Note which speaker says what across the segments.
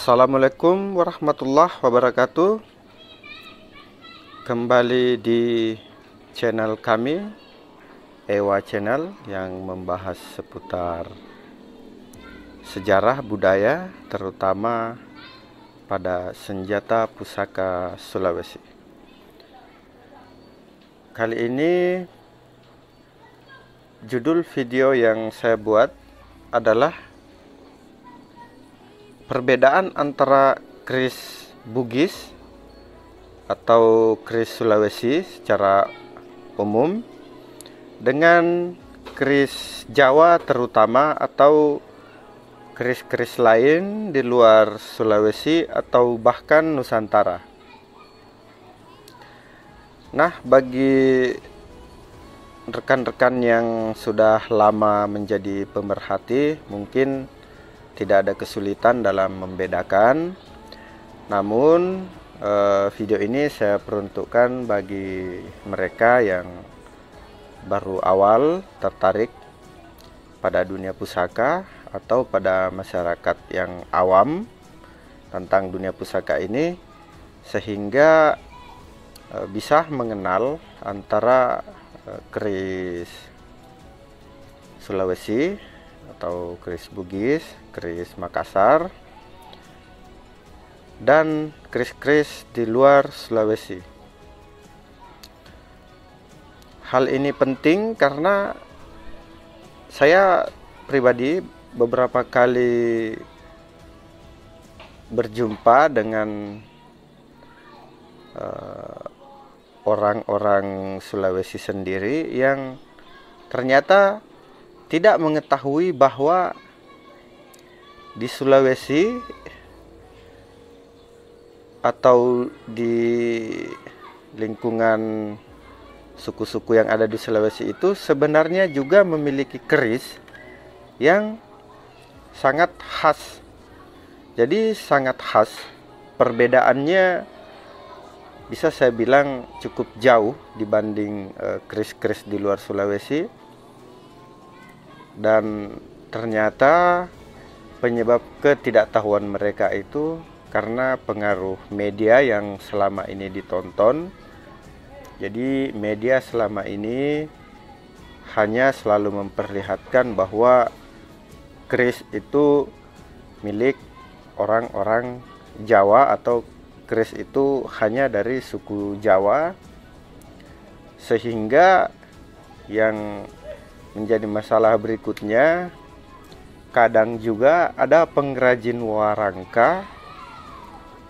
Speaker 1: Assalamualaikum warahmatullahi wabarakatuh. Kembali di channel kami, Ewa Channel, yang membahas seputar sejarah budaya, terutama pada senjata pusaka Sulawesi. Kali ini judul video yang saya buat adalah perbedaan antara keris Bugis atau keris Sulawesi secara umum dengan keris Jawa terutama, atau keris-keris lain di luar Sulawesi atau bahkan Nusantara. Nah, bagi rekan-rekan yang sudah lama menjadi pemerhati, mungkin tidak ada kesulitan dalam membedakan. Namun video ini saya peruntukkan bagi mereka yang baru awal tertarik pada dunia pusaka, atau pada masyarakat yang awam tentang dunia pusaka ini, sehingga bisa mengenal antara keris Sulawesi atau keris Bugis, keris Makassar, dan keris-keris di luar Sulawesi. Hal ini penting karena saya pribadi beberapa kali berjumpa dengan orang-orang Sulawesi sendiri yang ternyata tidak mengetahui bahwa di Sulawesi atau di lingkungan suku-suku yang ada di Sulawesi itu sebenarnya juga memiliki keris yang sangat khas. Jadi sangat khas, perbedaannya bisa saya bilang cukup jauh dibanding keris-keris di luar Sulawesi. Dan ternyata penyebab ketidaktahuan mereka itu karena pengaruh media yang selama ini ditonton. Jadi media selama ini hanya selalu memperlihatkan bahwa keris itu milik orang-orang Jawa, atau keris itu hanya dari suku Jawa, sehingga yang menjadi masalah berikutnya, kadang juga ada pengrajin warangka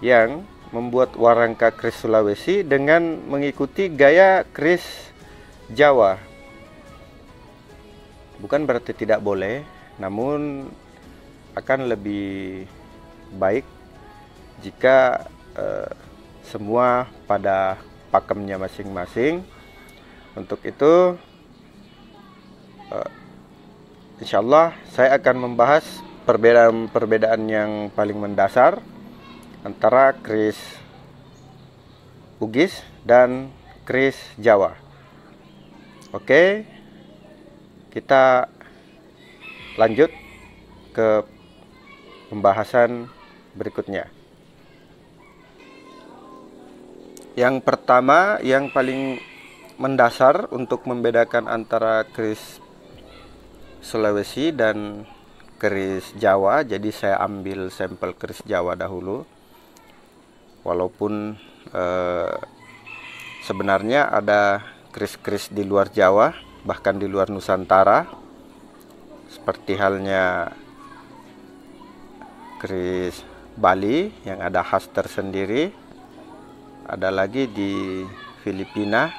Speaker 1: yang membuat warangka keris Sulawesi dengan mengikuti gaya keris Jawa. Bukan berarti tidak boleh, namun akan lebih baik jika semua pada pakemnya masing-masing. Untuk itu, insya Allah saya akan membahas perbedaan-perbedaan yang paling mendasar antara keris Bugis dan keris Jawa. Oke, kita lanjut ke pembahasan berikutnya. Yang pertama, yang paling mendasar untuk membedakan antara keris Sulawesi dan keris Jawa. Jadi saya ambil sampel keris Jawa dahulu, walaupun sebenarnya ada keris-keris di luar Jawa, bahkan di luar Nusantara, seperti halnya keris Bali yang ada khas tersendiri. Ada lagi di Filipina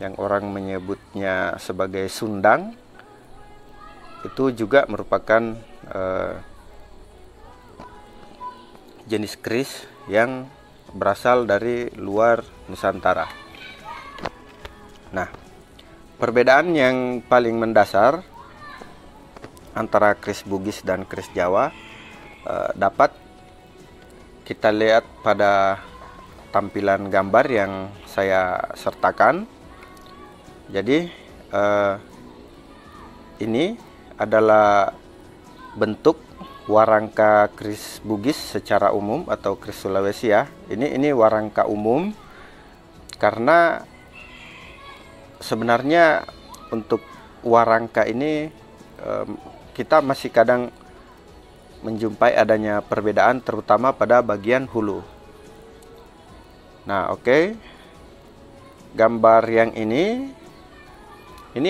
Speaker 1: yang orang menyebutnya sebagai Sundang. Itu juga merupakan jenis keris yang berasal dari luar Nusantara. Nah, perbedaan yang paling mendasar antara keris Bugis dan keris Jawa dapat kita lihat pada tampilan gambar yang saya sertakan. Jadi ini adalah bentuk warangka keris Bugis secara umum atau keris Sulawesi ya. Ini warangka umum, karena sebenarnya untuk warangka ini kita masih kadang menjumpai adanya perbedaan, terutama pada bagian hulu. Nah, oke. Gambar yang ini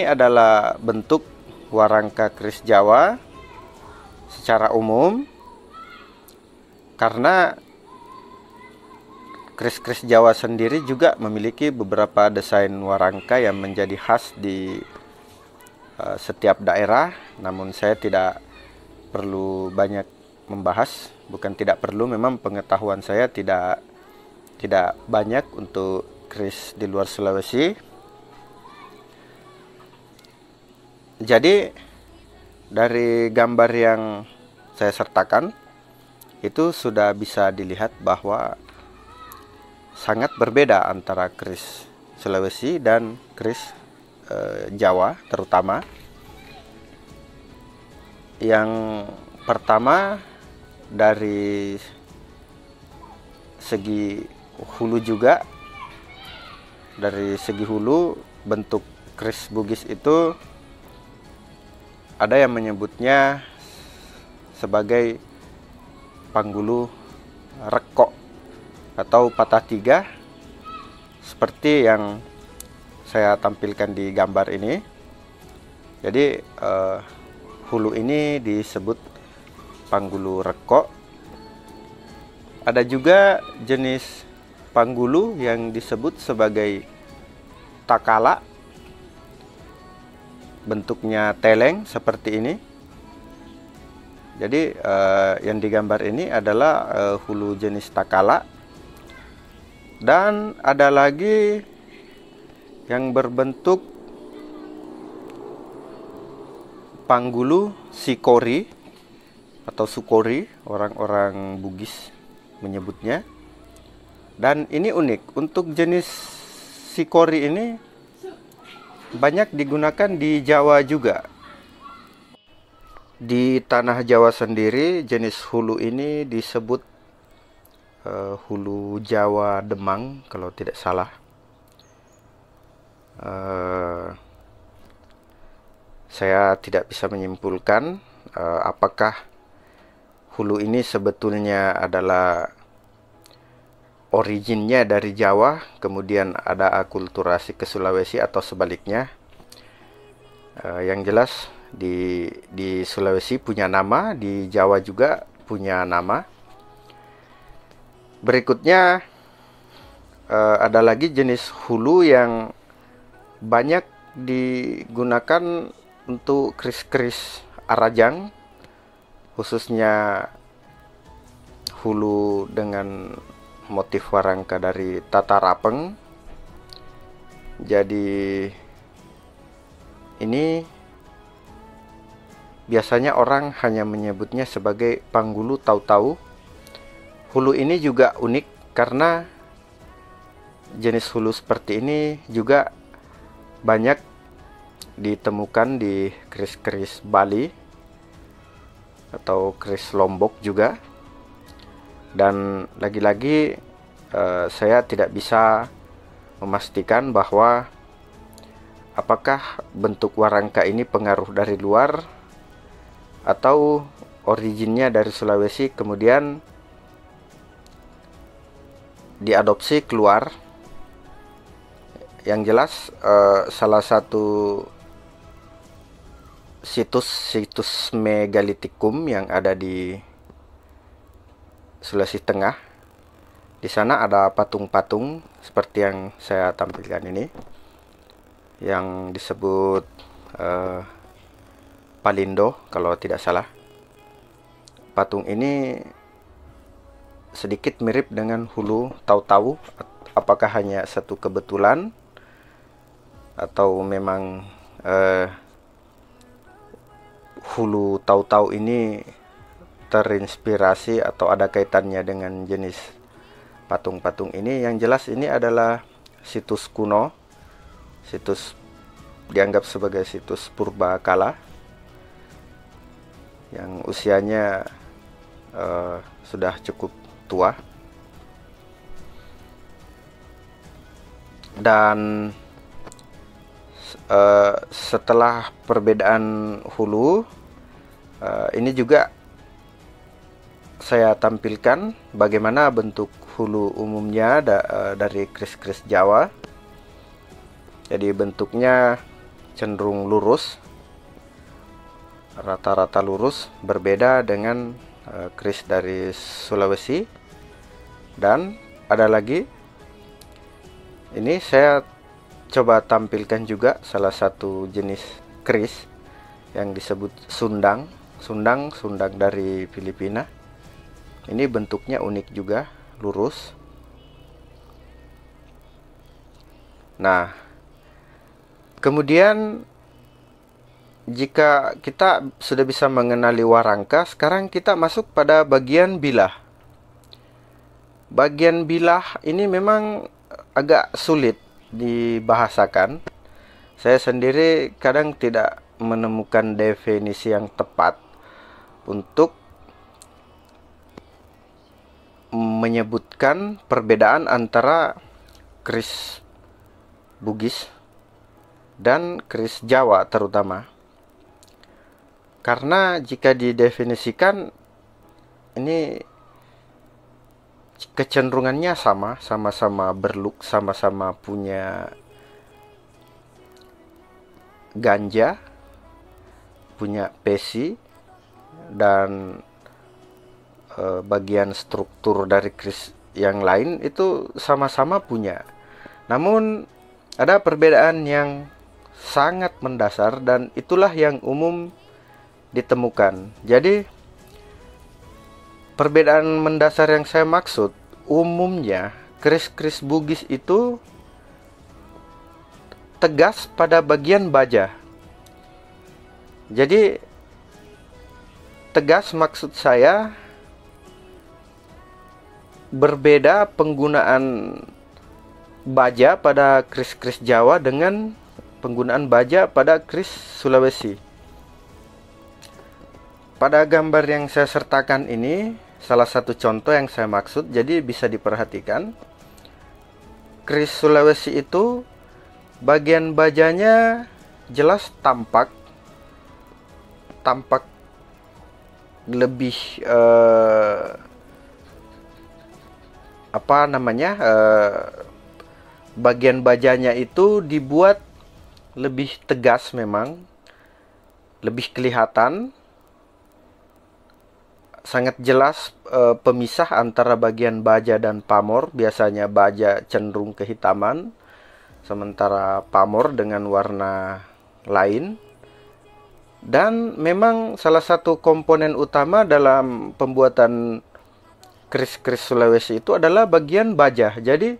Speaker 1: adalah bentuk warangka keris Jawa secara umum, karena keris-keris Jawa sendiri juga memiliki beberapa desain warangka yang menjadi khas di setiap daerah. Namun saya tidak perlu banyak membahas, bukan tidak perlu, memang pengetahuan saya tidak banyak untuk keris di luar Sulawesi. Jadi dari gambar yang saya sertakan itu sudah bisa dilihat bahwa sangat berbeda antara keris Sulawesi dan keris Jawa terutama. Yang pertama, dari segi hulu juga, dari segi hulu bentuk keris Bugis itu ada yang menyebutnya sebagai panggulu rekok atau patah tiga, seperti yang saya tampilkan di gambar ini. Jadi hulu ini disebut panggulu rekok. Ada juga jenis panggulu yang disebut sebagai takala, bentuknya teleng seperti ini. Jadi yang digambar ini adalah hulu jenis takala. Dan ada lagi yang berbentuk panggulu sikori atau sukori, orang-orang Bugis menyebutnya. Dan ini unik, untuk jenis sikori ini banyak digunakan di Jawa juga. Di tanah Jawa sendiri jenis hulu ini disebut hulu Jawa Demang kalau tidak salah. Saya tidak bisa menyimpulkan apakah hulu ini sebetulnya adalah originnya dari Jawa, kemudian ada akulturasi ke Sulawesi, atau sebaliknya. Yang jelas di Sulawesi punya nama, di Jawa juga punya nama. Berikutnya ada lagi jenis hulu yang banyak digunakan untuk keris-keris Arajang, khususnya hulu dengan motif warangka dari Tata Rapeng. Jadi ini biasanya orang hanya menyebutnya sebagai panggulu tahu-tahu. Hulu ini juga unik karena jenis hulu seperti ini juga banyak ditemukan di keris-keris Bali atau keris Lombok juga. Dan lagi-lagi saya tidak bisa memastikan bahwa apakah bentuk warangka ini pengaruh dari luar atau originnya dari Sulawesi kemudian diadopsi keluar. Yang jelas salah satu situs megalitikum yang ada di Sulawesi Tengah, di sana ada patung-patung seperti yang saya tampilkan ini, yang disebut Palindo kalau tidak salah. Patung ini sedikit mirip dengan hulu tahu-tahu. Apakah hanya satu kebetulan atau memang hulu tahu-tahu ini terinspirasi atau ada kaitannya dengan jenis patung-patung ini. Yang jelas ini adalah situs kuno, situs dianggap sebagai situs purba kala yang usianya sudah cukup tua. Dan setelah perbedaan hulu, ini juga saya tampilkan bagaimana bentuk hulu umumnya dari keris-keris Jawa. Jadi bentuknya cenderung lurus, rata-rata lurus, berbeda dengan keris dari Sulawesi. Dan ada lagi, ini saya coba tampilkan juga salah satu jenis keris yang disebut sundang. Sundang dari Filipina. Ini bentuknya unik juga, lurus. Nah, kemudian jika kita sudah bisa mengenali warangka, sekarang kita masuk pada bagian bilah. Bagian bilah ini memang agak sulit dibahasakan. Saya sendiri kadang tidak menemukan definisi yang tepat untuk menyebutkan perbedaan antara keris Bugis dan keris Jawa terutama. Karena jika didefinisikan, ini kecenderungannya sama-sama berluk, sama-sama punya ganja, punya pesi, dan bagian struktur dari keris yang lain itu sama-sama punya. Namun ada perbedaan yang sangat mendasar, dan itulah yang umum ditemukan. Jadi perbedaan mendasar yang saya maksud, umumnya keris-keris Bugis itu tegas pada bagian baja. Jadi tegas maksud saya berbeda penggunaan baja pada keris-keris Jawa dengan penggunaan baja pada keris Sulawesi. Pada gambar yang saya sertakan ini, salah satu contoh yang saya maksud, jadi bisa diperhatikan. Keris Sulawesi itu bagian bajanya jelas tampak lebih bagian bajanya itu dibuat lebih tegas, memang lebih kelihatan, sangat jelas pemisah antara bagian baja dan pamor. Biasanya baja cenderung kehitaman, sementara pamor dengan warna lain. Dan memang salah satu komponen utama dalam pembuatan keris-keris Sulawesi itu adalah bagian baja. Jadi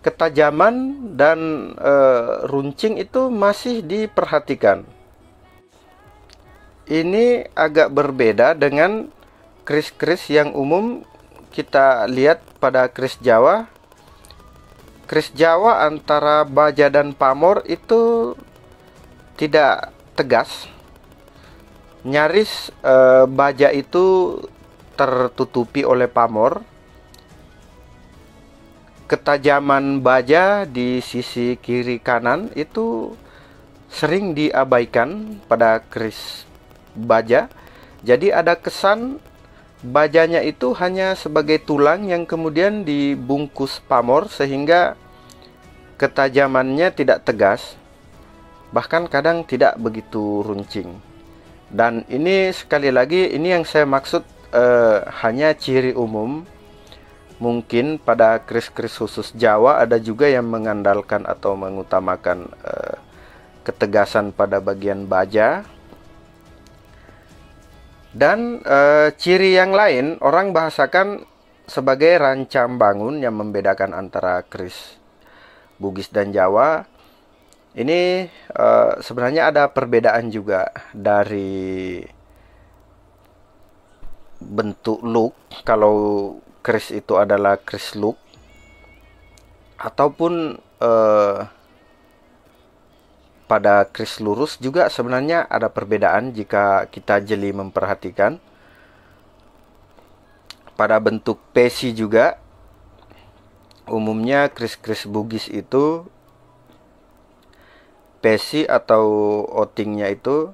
Speaker 1: ketajaman dan runcing itu masih diperhatikan. Ini agak berbeda dengan keris-keris yang umum kita lihat pada keris Jawa. Keris Jawa antara baja dan pamor itu tidak tegas. Nyaris baja itu tertutupi oleh pamor. Ketajaman baja di sisi kiri kanan itu sering diabaikan pada keris baja. Jadi ada kesan bajanya itu hanya sebagai tulang yang kemudian dibungkus pamor, sehingga ketajamannya tidak tegas, bahkan kadang tidak begitu runcing. Dan ini sekali lagi, ini yang saya maksud hanya ciri umum. Mungkin pada keris-keris khusus Jawa ada juga yang mengandalkan atau mengutamakan ketegasan pada bagian baja. Dan ciri yang lain orang bahasakan sebagai rancam bangun yang membedakan antara keris Bugis dan Jawa. Ini sebenarnya ada perbedaan juga dari bentuk look. Kalau keris itu adalah keris look, ataupun pada keris lurus juga sebenarnya ada perbedaan jika kita jeli memperhatikan. pada bentuk pesi juga. Umumnya keris-keris Bugis itu pesi atau outingnya itu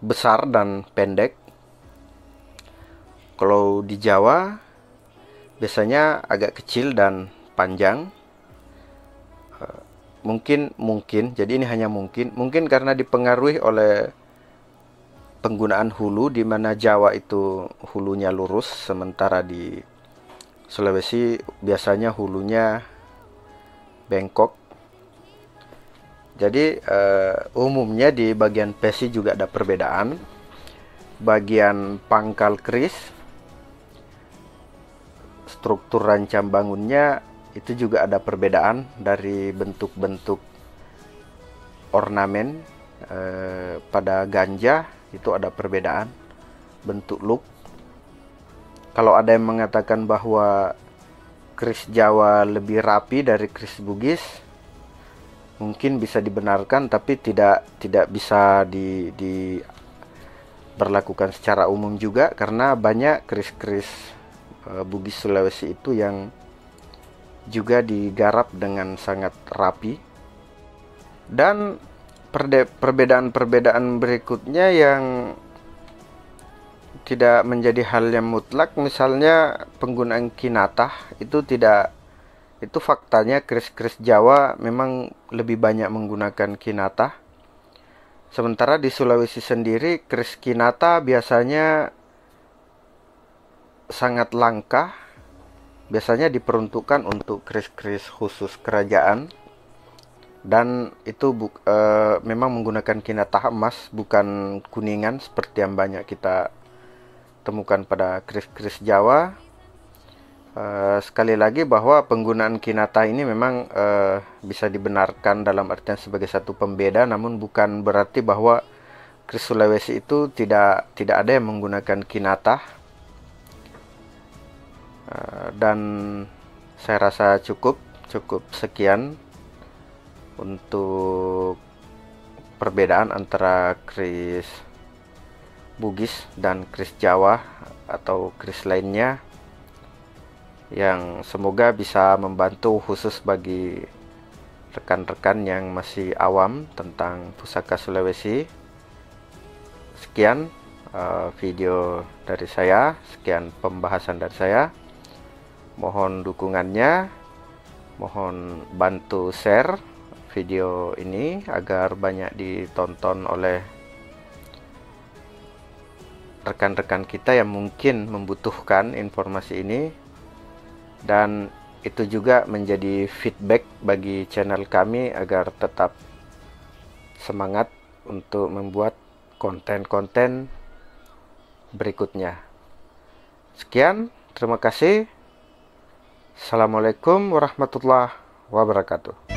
Speaker 1: besar dan pendek. Kalau di Jawa biasanya agak kecil dan panjang. Mungkin jadi ini hanya mungkin karena dipengaruhi oleh penggunaan hulu, di mana Jawa itu hulunya lurus, sementara di Sulawesi biasanya hulunya bengkok. Jadi umumnya di bagian pesi juga ada perbedaan. Bagian pangkal keris, struktur rancam bangunnya itu juga ada perbedaan. Dari bentuk-bentuk ornamen pada ganja itu ada perbedaan bentuk look. Kalau ada yang mengatakan bahwa keris Jawa lebih rapi dari keris Bugis, mungkin bisa dibenarkan, tapi tidak bisa diberlakukan secara umum juga, karena banyak keris-keris Bugis Sulawesi itu yang juga digarap dengan sangat rapi. Dan perbedaan-perbedaan berikutnya yang tidak menjadi hal yang mutlak, misalnya penggunaan kinatah itu faktanya keris-keris Jawa memang lebih banyak menggunakan kinatah. Sementara di Sulawesi sendiri keris kinatah biasanya sangat langka, biasanya diperuntukkan untuk keris-keris khusus kerajaan. Dan itu memang menggunakan kinatah emas, bukan kuningan seperti yang banyak kita temukan pada keris-keris Jawa. Sekali lagi bahwa penggunaan kinatah ini memang bisa dibenarkan dalam artian sebagai satu pembeda, namun bukan berarti bahwa keris Sulawesi itu tidak ada yang menggunakan kinatah. Dan saya rasa cukup sekian untuk perbedaan antara keris Bugis dan keris Jawa atau keris lainnya, yang semoga bisa membantu khusus bagi rekan-rekan yang masih awam tentang pusaka Sulawesi. Sekian video dari saya, sekian pembahasan dari saya. Mohon dukungannya, mohon bantu share video ini agar banyak ditonton oleh rekan-rekan kita yang mungkin membutuhkan informasi ini, dan itu juga menjadi feedback bagi channel kami agar tetap semangat untuk membuat konten-konten berikutnya. Sekian, terima kasih. Assalamualaikum warahmatullahi wabarakatuh.